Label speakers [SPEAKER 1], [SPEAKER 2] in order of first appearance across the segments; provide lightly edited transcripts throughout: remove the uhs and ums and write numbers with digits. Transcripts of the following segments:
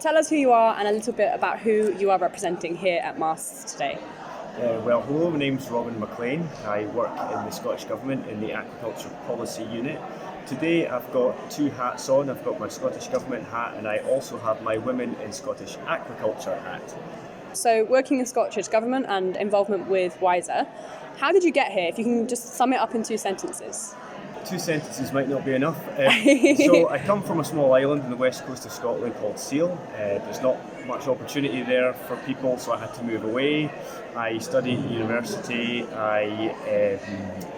[SPEAKER 1] tell us who you are and a little bit about who you are representing here at MASTS today.
[SPEAKER 2] Hello, my name's McLean. I work in the Scottish Government in the Aquaculture Policy Unit. Today I've got two hats on. I've got my Scottish Government hat and I also have my Women in Scottish Aquaculture hat.
[SPEAKER 1] So working in Scottish Government and involvement with WISER, how did you get here? If you can just sum it up in 2 sentences.
[SPEAKER 2] 2 sentences might not be enough. So I come from a small island in the west coast of Scotland called Seal. There's not much opportunity there for people, so I had to move away. I studied at university. I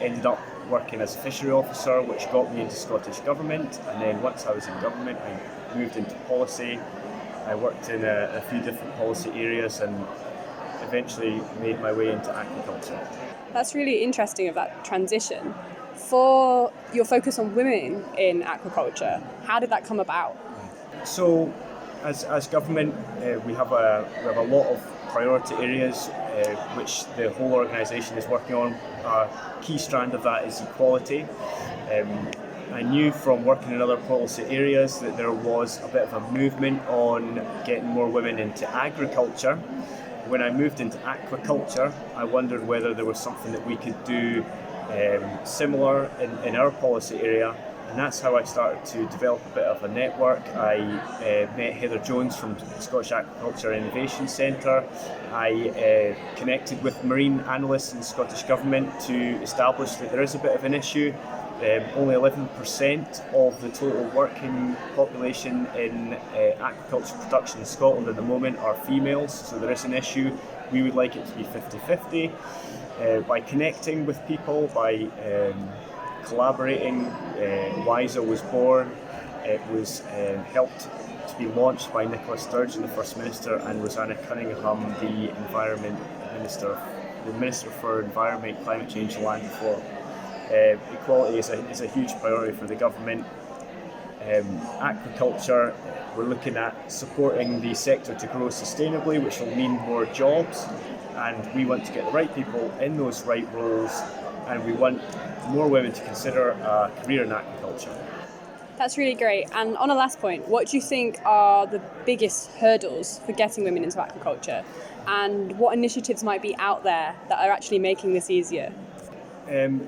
[SPEAKER 2] ended up working as a fishery officer, which got me into Scottish Government. And then once I was in government, I moved into policy. I worked in a few different policy areas and eventually made my way into aquaculture.
[SPEAKER 1] That's really interesting of that transition. For your focus on women in aquaculture, how did that come about?
[SPEAKER 2] So, as government, we have a lot of priority areas which the whole organisation is working on. A key strand of that is equality. I knew from working in other policy areas that there was a bit of a movement on getting more women into agriculture. When I moved into aquaculture, I wondered whether there was something that we could do similar in our policy area, and that's how I started to develop a bit of a network. I met Heather Jones from the Scottish Aquaculture Innovation Centre. I connected with marine analysts in the Scottish Government to establish that there is a bit of an issue. Only 11% of the total working population in aquaculture production in Scotland at the moment are females, so there is an issue. We would like it to be 50-50. By connecting with people, by collaborating, WISER was born. It was helped to be launched by Nicola Sturgeon, the First Minister, and Rosanna Cunningham, the Environment Minister, the Minister for Environment, Climate Change and Land Reform. Equality is a huge priority for the government. Aquaculture, we're looking at supporting the sector to grow sustainably, which will mean more jobs, and we want to get the right people in those right roles, and we want more women to consider a career in aquaculture.
[SPEAKER 1] That's really great. And on a last point, what do you think are the biggest hurdles for getting women into aquaculture, and what initiatives might be out there that are actually making this easier?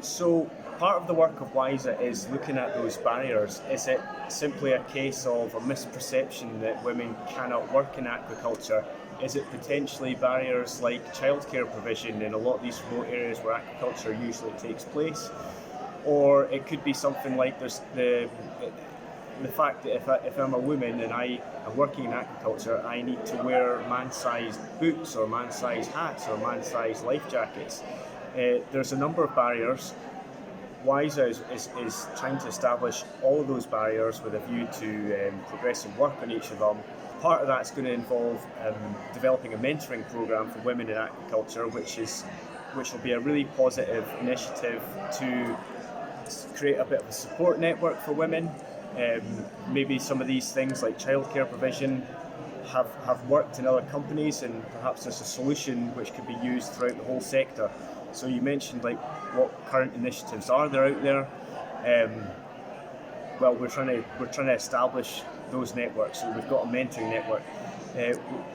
[SPEAKER 2] So part of the work of WISER is looking at those barriers. Is it simply a case of a misperception that women cannot work in aquaculture? Is it potentially barriers like childcare provision in a lot of these remote areas where aquaculture usually takes place? Or it could be something like there's the fact that if I'm a woman and I am working in aquaculture, I need to wear man-sized boots or man-sized hats or man-sized life jackets. There's a number of barriers. WISER is trying to establish all of those barriers with a view to progressing work on each of them. Part of that's going to involve developing a mentoring programme for women in aquaculture, which will be a really positive initiative to create a bit of a support network for women. Maybe some of these things like childcare provision have worked in other companies, and perhaps there's a solution which could be used throughout the whole sector. So you mentioned like what current initiatives are there out there. Well, we're trying to establish those networks. So we've got a mentoring network.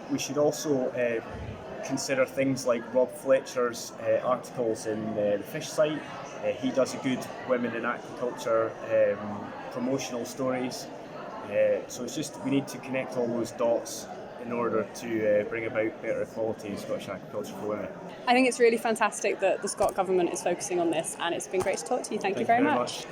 [SPEAKER 2] We should also consider things like Rob Fletcher's articles in the Fish Site. He does a good women in aquaculture promotional stories. So it's just we need to connect all those dots in order to bring about better equality in Scottish aquaculture for women.
[SPEAKER 1] I think it's really fantastic that the Scott Government is focusing on this, and it's been great to talk to you. Thank you very much.